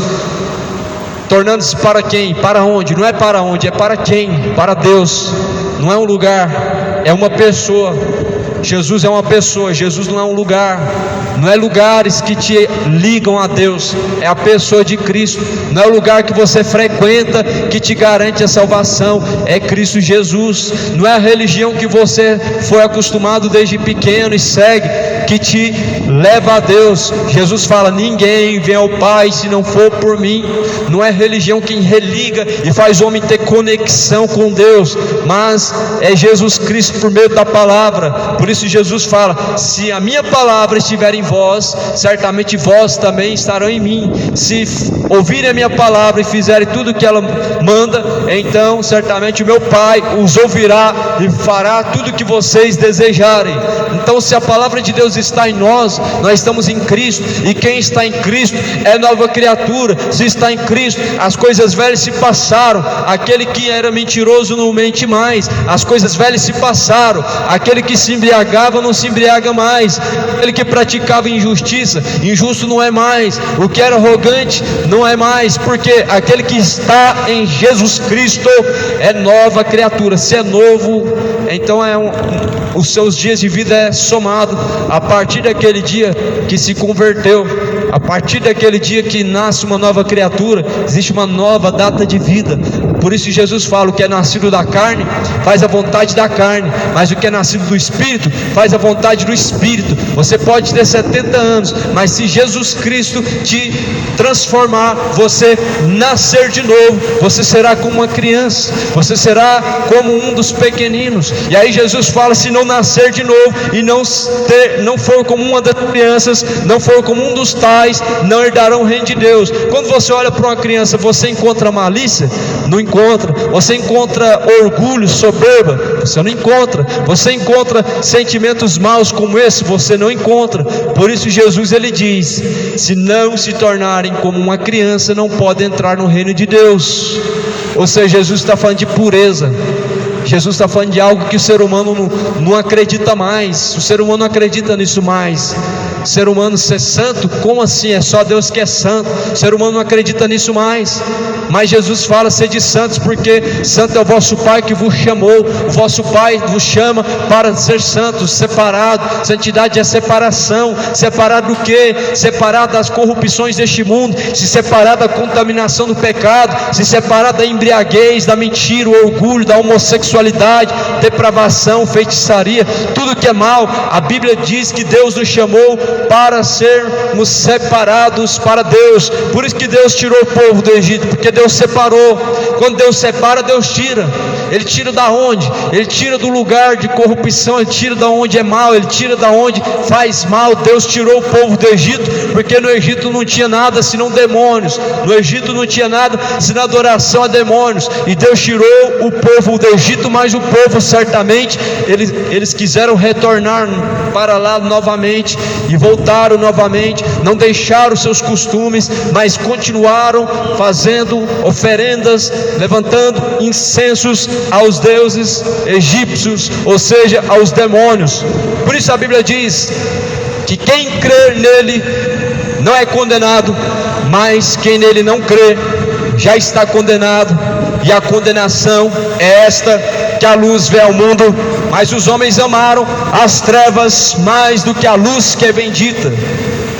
Tornando-se para quem? Para onde? Não é para onde, é para quem? Para Deus. Não é um lugar, é uma pessoa. Jesus é uma pessoa, Jesus não é um lugar. Não é lugares que te ligam a Deus, é a pessoa de Cristo. Não é o lugar que você frequenta que te garante a salvação, é Cristo Jesus. Não é a religião que você foi acostumado desde pequeno e segue que te leva a Deus. Jesus fala: ninguém vem ao Pai se não for por mim. Não é religião quem religa e faz o homem ter conexão com Deus, mas é Jesus Cristo por meio da palavra. Por isso Jesus fala: se a minha palavra estiver em vós, certamente vós também estarão em mim. Se ouvirem a minha palavra e fizerem tudo o que ela manda, então certamente o meu Pai os ouvirá e fará tudo o que vocês desejarem. Então, se a palavra de Deus está em nós, nós estamos em Cristo, e quem está em Cristo é nova criatura. Se está em Cristo, as coisas velhas se passaram, aquele que era mentiroso não mente mais, as coisas velhas se passaram, aquele que se embriagava não se embriaga mais, aquele que praticava injustiça, injusto não é mais, o que era arrogante não é mais, porque aquele que está em Jesus Cristo é nova criatura. Se é novo, então os seus dias de vida é somado a partir daquele dia que se converteu, a partir daquele dia que nasce uma nova criatura, existe uma nova data de vida. Por isso Jesus fala: o que é nascido da carne faz a vontade da carne, mas o que é nascido do Espírito faz a vontade do Espírito. Você pode ter 70 anos, mas se Jesus Cristo te transformar, você nascer de novo, você será como uma criança, você será como um dos pequeninos. E aí Jesus fala: se não nascer de novo e não for como uma das crianças, não for como um dos tais, não herdarão o reino de Deus. Quando você olha para uma criança, você encontra malícia? Não encontra. Você encontra orgulho, soberba? Você não encontra. Você encontra sentimentos maus como esse? Você não encontra. Por isso Jesus ele diz: se não se tornarem como uma criança, não podem entrar no reino de Deus. Ou seja, Jesus está falando de pureza. Jesus está falando de algo que o ser humano não acredita mais. O ser humano não acredita nisso mais. O ser humano ser santo, como assim? É só Deus que é santo. O ser humano não acredita nisso mais. Mas Jesus fala: sede santos, porque santo é o vosso Pai que vos chamou. O vosso Pai vos chama para ser santos, separado. Santidade é separação. Separado do quê? Separado das corrupções deste mundo, se separar da contaminação do pecado, se separar da embriaguez, da mentira, o orgulho, da homossexualidade, depravação, feitiçaria, tudo que é mal. A Bíblia diz que Deus nos chamou para sermos separados para Deus. Por isso que Deus tirou o povo do Egito, porque Deus separou. Quando Deus separa, Deus tira. Ele tira da onde? Ele tira do lugar de corrupção, Ele tira da onde é mal, Ele tira da onde faz mal. Deus tirou o povo do Egito, porque no Egito não tinha nada senão demônios, no Egito não tinha nada senão adoração a demônios, e Deus tirou o povo do Egito. Mas o povo certamente, eles quiseram retornar para lá novamente, e voltaram novamente, não deixaram seus costumes, mas continuaram fazendo oferendas, levantando incensos aos deuses egípcios, ou seja, aos demônios. Por isso a Bíblia diz que quem crer nele não é condenado, mas quem nele não crê já está condenado. E a condenação é esta, que a luz veio ao mundo, mas os homens amaram as trevas mais do que a luz que é bendita.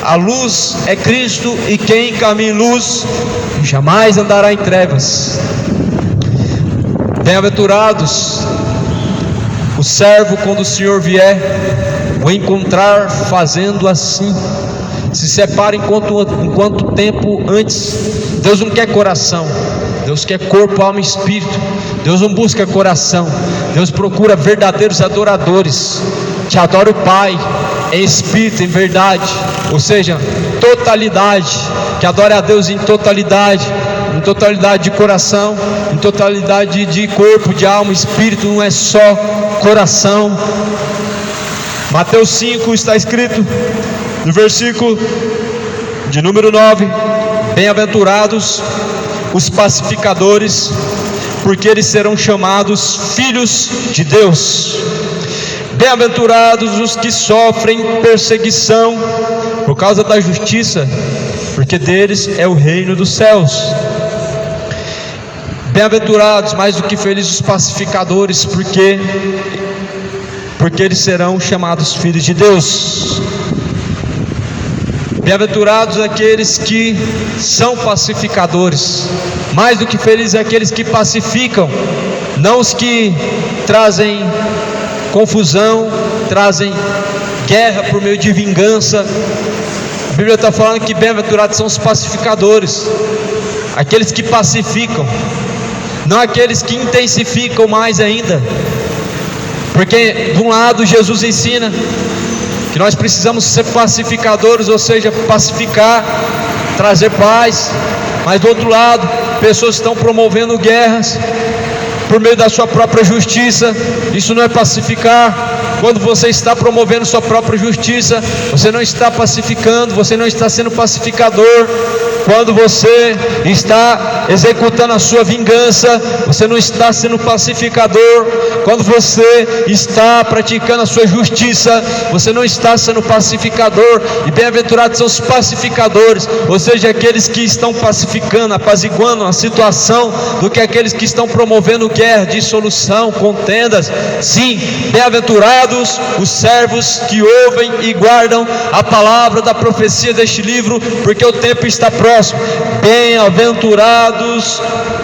A luz é Cristo, e quem caminha em luz jamais andará em trevas. Bem-aventurados o servo, quando o Senhor vier, o encontrar fazendo assim. Se separa enquanto tempo antes. Deus não quer coração, Deus quer corpo, alma e espírito. Deus não busca coração, Deus procura verdadeiros adoradores, que adoram o Pai em espírito, em verdade, ou seja, totalidade, que adore a Deus em totalidade de coração, em totalidade de corpo, de alma, espírito, não é só coração. Mateus 5 está escrito no versículo de número 9: bem-aventurados os pacificadores, porque eles serão chamados filhos de Deus. Bem-aventurados os que sofrem perseguição por causa da justiça, porque deles é o reino dos céus. Bem-aventurados, mais do que felizes, os pacificadores, porque eles serão chamados filhos de Deus. Bem-aventurados aqueles que são pacificadores, mais do que felizes aqueles que pacificam, não os que trazem confusão, trazem guerra por meio de vingança. A Bíblia está falando que bem-aventurados são os pacificadores, aqueles que pacificam, não aqueles que intensificam mais ainda. Porque de um lado Jesus ensina que nós precisamos ser pacificadores, ou seja, pacificar, trazer paz, mas do outro lado, pessoas estão promovendo guerras, por meio da sua própria justiça. Isso não é pacificar. Quando você está promovendo sua própria justiça, você não está pacificando, você não está sendo pacificador. Quando você está executando a sua vingança, você não está sendo pacificador. Quando você está praticando a sua justiça, você não está sendo pacificador. E bem-aventurados são os pacificadores, ou seja, aqueles que estão pacificando, apaziguando a situação, do que aqueles que estão promovendo guerra, dissolução, contendas. Sim, bem-aventurados os servos que ouvem e guardam a palavra da profecia deste livro, porque o tempo está próximo. Bem-aventurados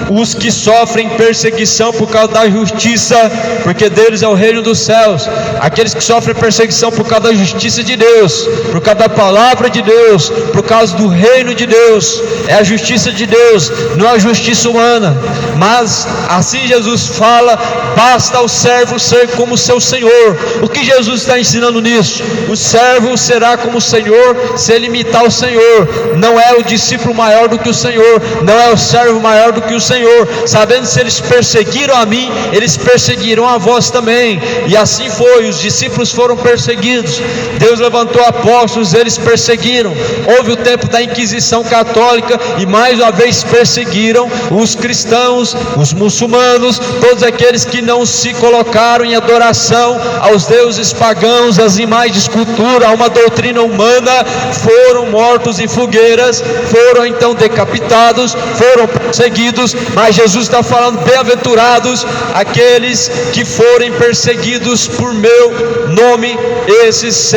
os que sofrem perseguição por causa da justiça, porque deles é o reino dos céus. Aqueles que sofrem perseguição por causa da justiça de Deus, por causa da palavra de Deus, por causa do reino de Deus, é a justiça de Deus, não a justiça humana. Mas assim Jesus fala: basta ao servo ser como seu Senhor. O que Jesus está ensinando nisso? O servo será como o Senhor se ele imitar o Senhor. Não é o discípulo maior do que o Senhor, não é o servo maior do que o Senhor, sabendo se eles perseguiram a mim, eles perseguirão a vós também. E assim foi, os discípulos foram perseguidos, Deus levantou apóstolos, eles perseguiram. Houve o tempo da Inquisição Católica e mais uma vez perseguiram os cristãos, os muçulmanos, todos aqueles que não se colocaram em adoração aos deuses pagãos, às imagens de escultura, a uma doutrina humana, foram mortos em fogueiras, foram então decapitados, foram perseguidos. Mas Jesus está falando: bem-aventurados aqueles que forem perseguidos por meu nome, esses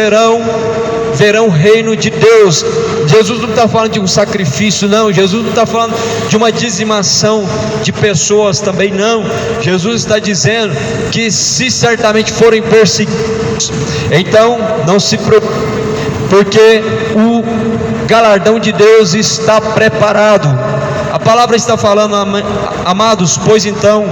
verão o reino de Deus. Jesus não está falando de um sacrifício, não. Jesus não está falando de uma dizimação de pessoas também, não. Jesus está dizendo que se certamente forem perseguidos, então não se preocupe, porque o galardão de Deus está preparado. A palavra está falando: amados, pois então,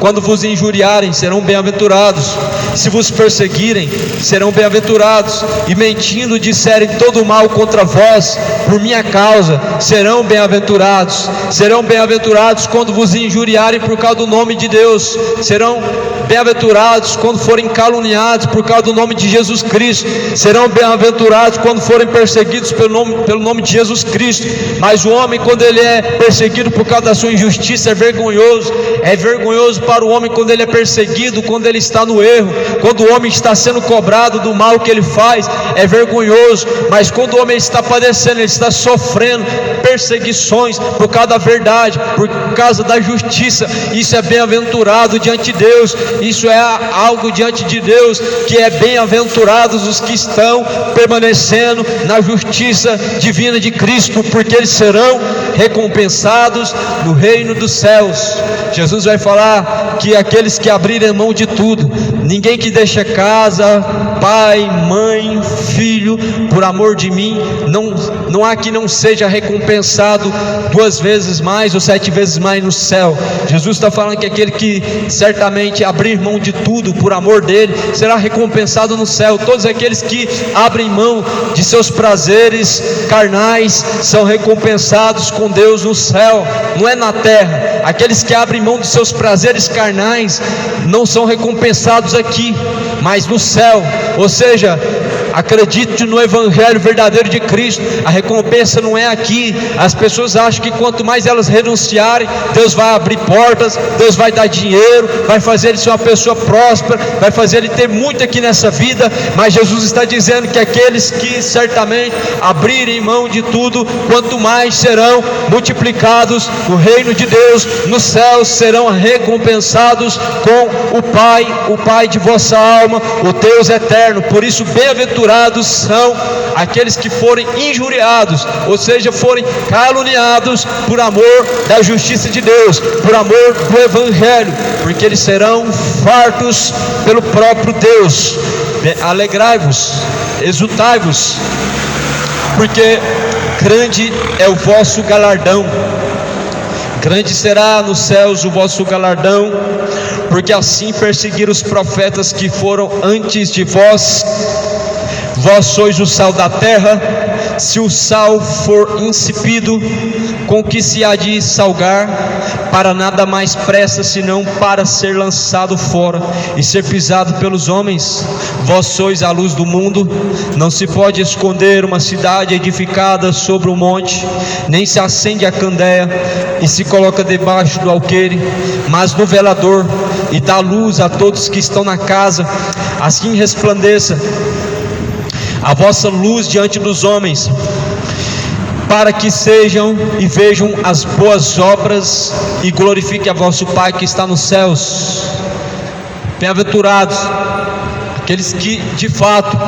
quando vos injuriarem, serão bem-aventurados; se vos perseguirem, serão bem-aventurados; e mentindo disserem todo mal contra vós por minha causa, serão bem-aventurados. Serão bem-aventurados quando vos injuriarem por causa do nome de Deus. Serão bem-aventurados quando forem caluniados por causa do nome de Jesus Cristo. Serão bem-aventurados quando forem perseguidos pelo nome de Jesus Cristo. Mas o homem, quando ele é perseguido por causa da sua injustiça, é vergonhoso. É vergonhoso para o homem quando ele é perseguido, quando ele está no erro, quando o homem está sendo cobrado do mal que ele faz, é vergonhoso. Mas quando o homem está padecendo, ele está sofrendo perseguições por causa da verdade, por causa da justiça, isso é bem-aventurado diante de Deus. Isso é algo diante de Deus que é bem-aventurados os que estão permanecendo na justiça divina de Cristo, porque eles serão recompensados no reino dos céus. Jesus vai falar que aqueles que abrirem mão de tudo, ninguém que deixa casa, pai, mãe, filho, por amor de mim, não há que não seja recompensado 2 vezes mais ou 7 vezes mais no céu. Jesus está falando que aquele que certamente abrir mão de tudo por amor dele, será recompensado no céu. Todos aqueles que abrem mão de seus prazeres carnais, são recompensados com Deus no céu, não é na terra. Aqueles que abrem mão de seus prazeres carnais, não são recompensados aqui, mas no céu. Ou seja, acredite no Evangelho verdadeiro de Cristo, a recompensa não é aqui. As pessoas acham que quanto mais elas renunciarem, Deus vai abrir portas, Deus vai dar dinheiro, vai fazer ele ser uma pessoa próspera, vai fazer ele ter muito aqui nessa vida. Mas Jesus está dizendo que aqueles que certamente abrirem mão de tudo, quanto mais serão multiplicados no reino de Deus, nos céus serão recompensados com o Pai de vossa alma, o Deus eterno. Por isso, bem-aventurados são aqueles que forem injuriados, ou seja, forem caluniados por amor da justiça de Deus, por amor do Evangelho, porque eles serão fartos pelo próprio Deus. Alegrai-vos, exultai-vos, porque grande é o vosso galardão. Grande será nos céus o vosso galardão, porque assim perseguiram os profetas que foram antes de vós. Vós sois o sal da terra. se o sal for insípido, com que se há de salgar? Para nada mais presta, senão para ser lançado fora e ser pisado pelos homens. Vós sois a luz do mundo. Não se pode esconder uma cidade edificada sobre um monte, nem se acende a candeia e se coloca debaixo do alqueire, mas no velador, e dá luz a todos que estão na casa. Assim resplandeça a vossa luz diante dos homens, para que sejam e vejam as boas obras e glorifiquem a vosso Pai que está nos céus. Bem-aventurados aqueles que de fato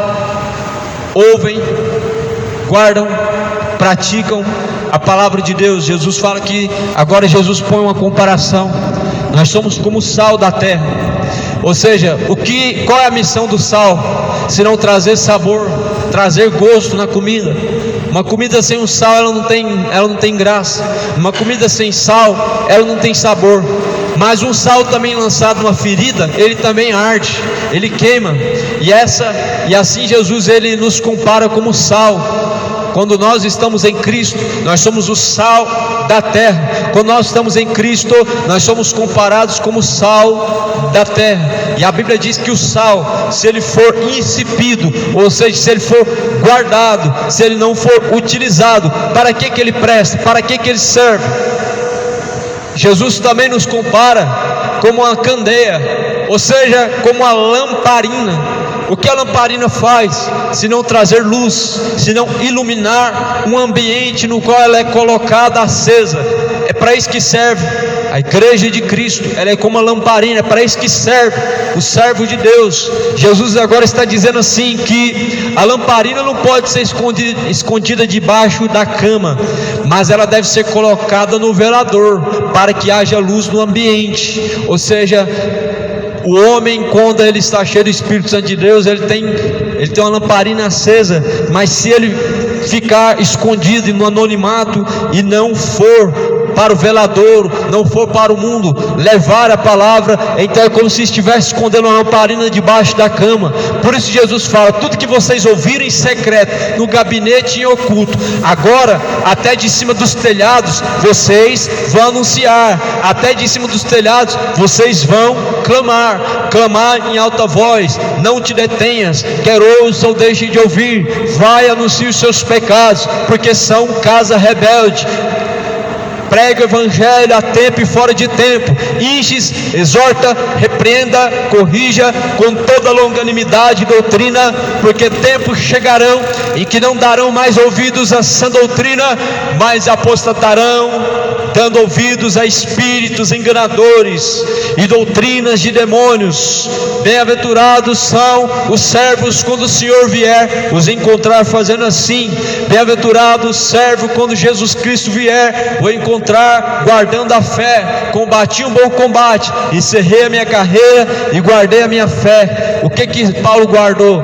ouvem, guardam, praticam a palavra de Deus. Jesus fala que, agora Jesus põe uma comparação: nós somos como o sal da terra. Ou seja, qual é a missão do sal? Se não trazer sabor, trazer gosto na comida. Uma comida sem o sal, ela não tem graça. Uma comida sem sal, ela não tem sabor. Mas um sal também lançado numa ferida, ele também arde, ele queima. E assim Jesus, ele nos compara como sal. Quando nós estamos em Cristo, nós somos o sal da terra. Quando nós estamos em Cristo, nós somos comparados como sal da terra. E a Bíblia diz que o sal, se ele for insípido, ou seja, se ele for guardado, se ele não for utilizado, para que ele presta? Para que ele serve? Jesus também nos compara como uma candeia, ou seja, como uma lamparina. O que a lamparina faz, se não trazer luz, se não iluminar um ambiente no qual ela é colocada acesa? É para isso que serve a igreja de Cristo. Ela é como uma lamparina, é para isso que serve o servo de Deus. Jesus agora está dizendo assim, que a lamparina não pode ser escondida debaixo da cama, mas ela deve ser colocada no velador, para que haja luz no ambiente. Ou seja, o homem, quando ele está cheio do Espírito Santo de Deus, ele tem uma lamparina acesa, mas se ele ficar escondido no anonimato e não for para o velador, não for para o mundo levar a palavra, então é como se estivesse escondendo uma lamparina debaixo da cama. Por isso Jesus fala: tudo que vocês ouvirem em secreto, no gabinete em oculto, agora até de cima dos telhados vocês vão anunciar, até de cima dos telhados vocês vão clamar em alta voz: não te detenhas, quer ouça ou deixe de ouvir, vai, anuncie os seus pecados, porque são casa rebelde. Prega o evangelho a tempo e fora de tempo, inste, exorta, repreenda, corrija com toda longanimidade e doutrina, porque tempos chegarão em que não darão mais ouvidos à sã doutrina, mas apostatarão, dando ouvidos a espíritos enganadores e doutrinas de demônios. Bem-aventurados são os servos quando o Senhor vier os encontrar fazendo assim. Bem-aventurado o servo quando Jesus Cristo vier o encontrar guardando a fé. Combati um bom combate, encerrei a minha carreira e guardei a minha fé. O que Paulo guardou?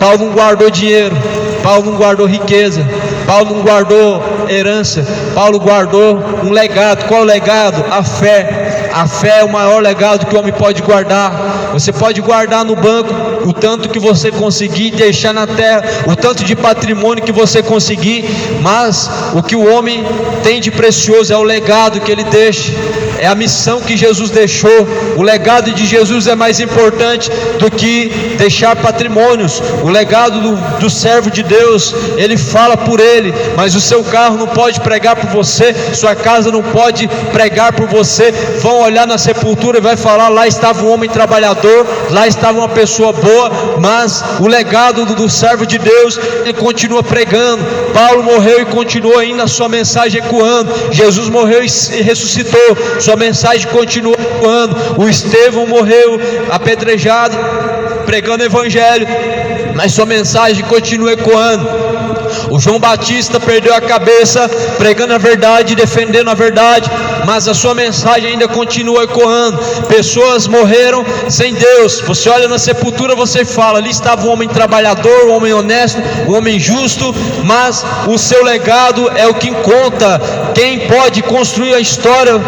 Paulo não guardou dinheiro, Paulo não guardou riqueza, Paulo não guardou herança, Paulo guardou um legado. Qual é o legado? A fé. A fé é o maior legado que o homem pode guardar. Você pode guardar no banco o tanto que você conseguir, deixar na terra o tanto de patrimônio que você conseguir, mas o que o homem tem de precioso é o legado que ele deixa, é a missão que Jesus deixou. O legado de Jesus é mais importante do que deixar patrimônios. O legado do servo de Deus, ele fala por ele, mas o seu carro não pode pregar por você, sua casa não pode pregar por você. Vão olhar na sepultura e vai falar: lá estava um homem trabalhador, lá estava uma pessoa boa. Mas o legado do servo de Deus, ele continua pregando. Paulo morreu e continuou ainda a sua mensagem ecoando. Jesus morreu e ressuscitou, sua mensagem continua ecoando. O Estevão morreu apedrejado, pregando o evangelho, mas sua mensagem continua ecoando. O João Batista perdeu a cabeça pregando a verdade, defendendo a verdade, mas a sua mensagem ainda continua ecoando. Pessoas morreram sem Deus. Você olha na sepultura, você fala: ali estava um homem trabalhador, um homem honesto, um homem justo, mas o seu legado é o que conta. Quem pode construir a história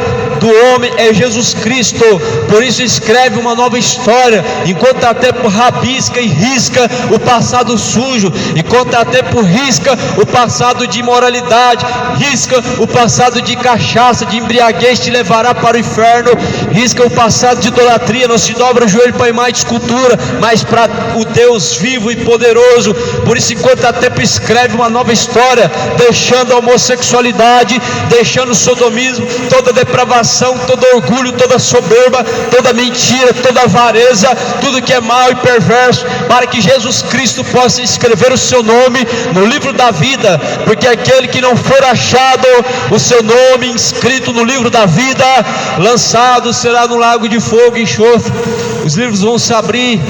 do homem é Jesus Cristo. Por isso escreve uma nova história, enquanto há tempo rabisca e risca o passado sujo, enquanto há tempo risca o passado de imoralidade, risca o passado de cachaça, de embriaguez, te levará para o inferno, risca o passado de idolatria, não se dobra o joelho para imagem de escultura, mas para o Deus vivo e poderoso. Por isso, enquanto há tempo, escreve uma nova história, deixando a homossexualidade, deixando o sodomismo, toda depravação, todo orgulho, toda soberba, toda mentira, toda avareza, tudo que é mau e perverso, para que Jesus Cristo possa escrever o seu nome no livro da vida, porque aquele que não for achado o seu nome inscrito no livro da vida, lançado será no lago de fogo e enxofre. Os livros vão se abrir,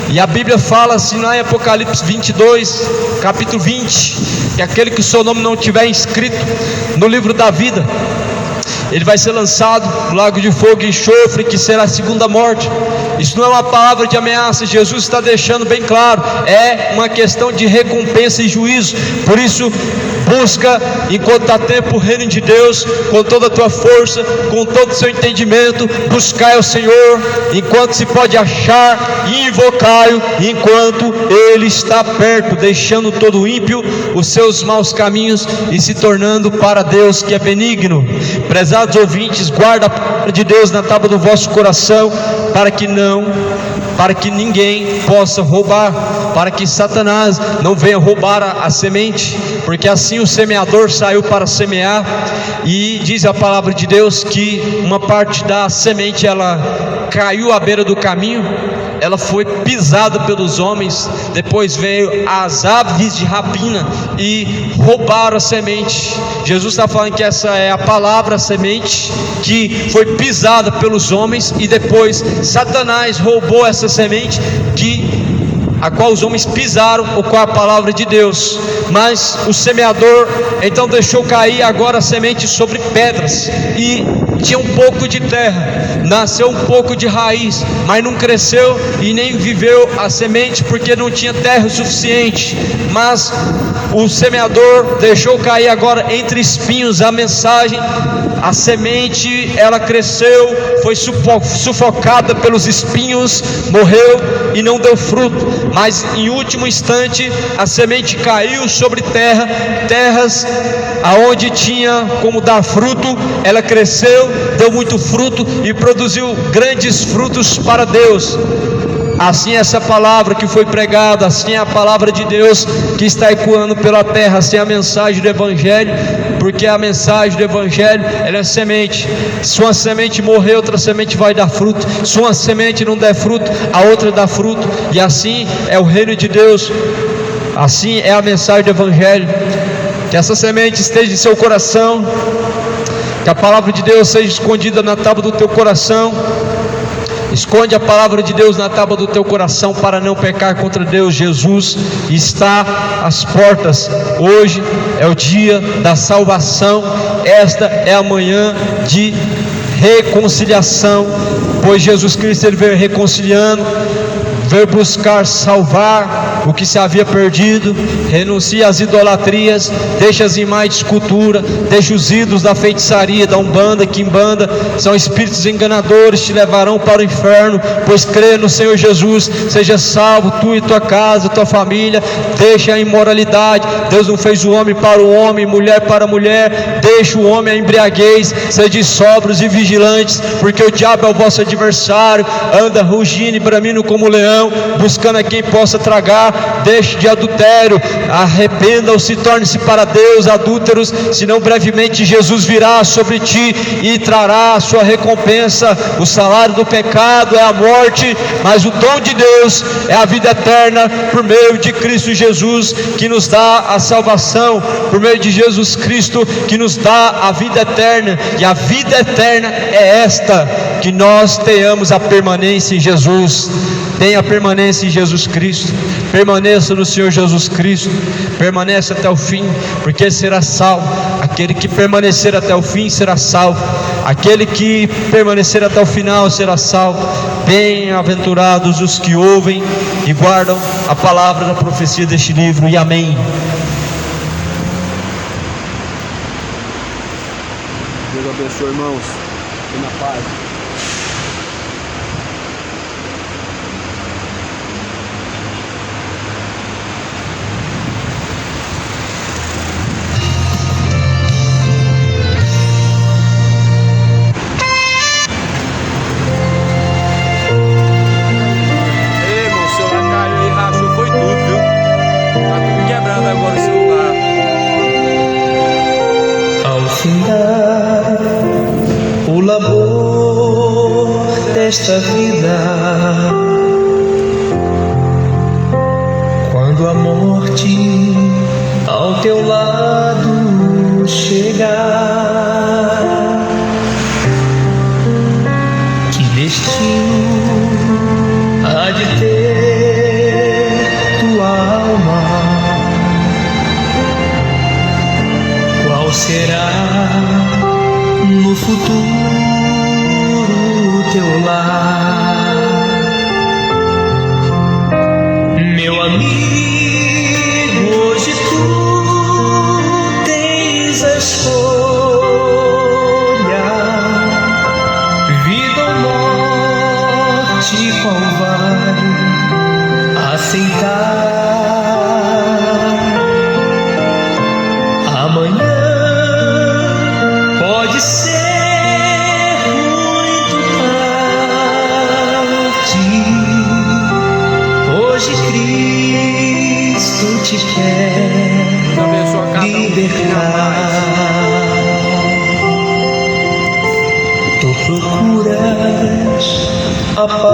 e a Bíblia fala assim lá em Apocalipse 22, capítulo 20, que aquele que o seu nome não tiver inscrito no livro da vida, ele vai ser lançado no lago de fogo e enxofre, que será a segunda morte. Isso não é uma palavra de ameaça, Jesus está deixando bem claro, é uma questão de recompensa e juízo. Por isso, busca, enquanto há tempo, o reino de Deus, com toda a tua força, com todo o seu entendimento. Buscai ao Senhor, enquanto se pode achar, e invocai-o, enquanto Ele está perto, deixando todo ímpio os seus maus caminhos, e se tornando para Deus, que é benigno. Prezados ouvintes, guarda a palavra de Deus na tábua do vosso coração, para que ninguém possa roubar, para que Satanás não venha roubar a semente, porque assim o semeador saiu para semear, e diz a palavra de Deus que uma parte da semente ela caiu à beira do caminho, ela foi pisada pelos homens, depois veio as aves de rapina e roubaram a semente. Jesus está falando que essa é a palavra, a semente que foi pisada pelos homens, e depois Satanás roubou essa semente a qual os homens pisaram, ou qual a palavra de Deus. Mas o semeador então deixou cair agora a semente sobre pedras, e tinha um pouco de terra, nasceu um pouco de raiz, mas não cresceu e nem viveu a semente, porque não tinha terra o suficiente. Mas o semeador deixou cair agora entre espinhos a mensagem. A semente ela cresceu, foi sufocada pelos espinhos, morreu e não deu fruto. Mas em último instante a semente caiu sobre terras aonde tinha como dar fruto. Ela cresceu, deu muito fruto e produziu grandes frutos para Deus. Assim essa palavra que foi pregada, assim é a palavra de Deus que está ecoando pela terra, assim é a mensagem do Evangelho, porque a mensagem do Evangelho, ela é semente. Se uma semente morrer, outra semente vai dar fruto. Se uma semente não der fruto, a outra dá fruto. E assim é o reino de Deus, assim é a mensagem do Evangelho. Que essa semente esteja em seu coração, que a palavra de Deus seja escondida na tábua do teu coração. Esconde a palavra de Deus na tábua do teu coração para não pecar contra Deus. Jesus está às portas. Hoje é o dia da salvação. Esta é a manhã de reconciliação, pois Jesus Cristo ele veio reconciliando, veio buscar salvar o que se havia perdido. Renuncia às idolatrias, deixa as imagens de escultura, deixa os ídolos da feitiçaria, da umbanda, quimbanda, são espíritos enganadores, te levarão para o inferno. Pois crê no Senhor Jesus, seja salvo, tu e tua casa, tua família. Deixa a imoralidade, Deus não fez o homem para o homem, mulher para a mulher. Deixa o homem a embriaguez, sede sóbrios e vigilantes, porque o diabo é o vosso adversário, anda rugindo e bramindo como leão, buscando a quem possa tragar. Deixe de adultério, arrependam-se, torne-se para Deus adúlteros, senão brevemente Jesus virá sobre ti e trará a sua recompensa. O salário do pecado é a morte, mas o dom de Deus é a vida eterna por meio de Cristo Jesus, que nos dá a salvação, por meio de Jesus Cristo que nos dá a vida eterna. E a vida eterna é esta, que nós tenhamos a permanência em Jesus. Tenha permanência em Jesus Cristo, permaneça no Senhor Jesus Cristo, permaneça até o fim, porque será salvo. Aquele que permanecer até o fim será salvo, aquele que permanecer até o final será salvo. Bem-aventurados os que ouvem e guardam a palavra da profecia deste livro, e amém. Deus abençoe, irmãos. Fique na paz. Ei, irmão, o celular caiu aí, rachou, foi tudo, viu? Tá tudo quebrado agora o celular. Ao findar o labor desta vida, quando a morte ao teu lado chegar, que destino há de ter tua alma? Qual será no futuro teu lar? Meu amigo, hoje tu tens a escolha, vida ou morte, qual vai aceitar? Amanhã pode ser muito tarde. Hoje Cristo te quer Abençoa cada um que libertar. Tu procuras a paz.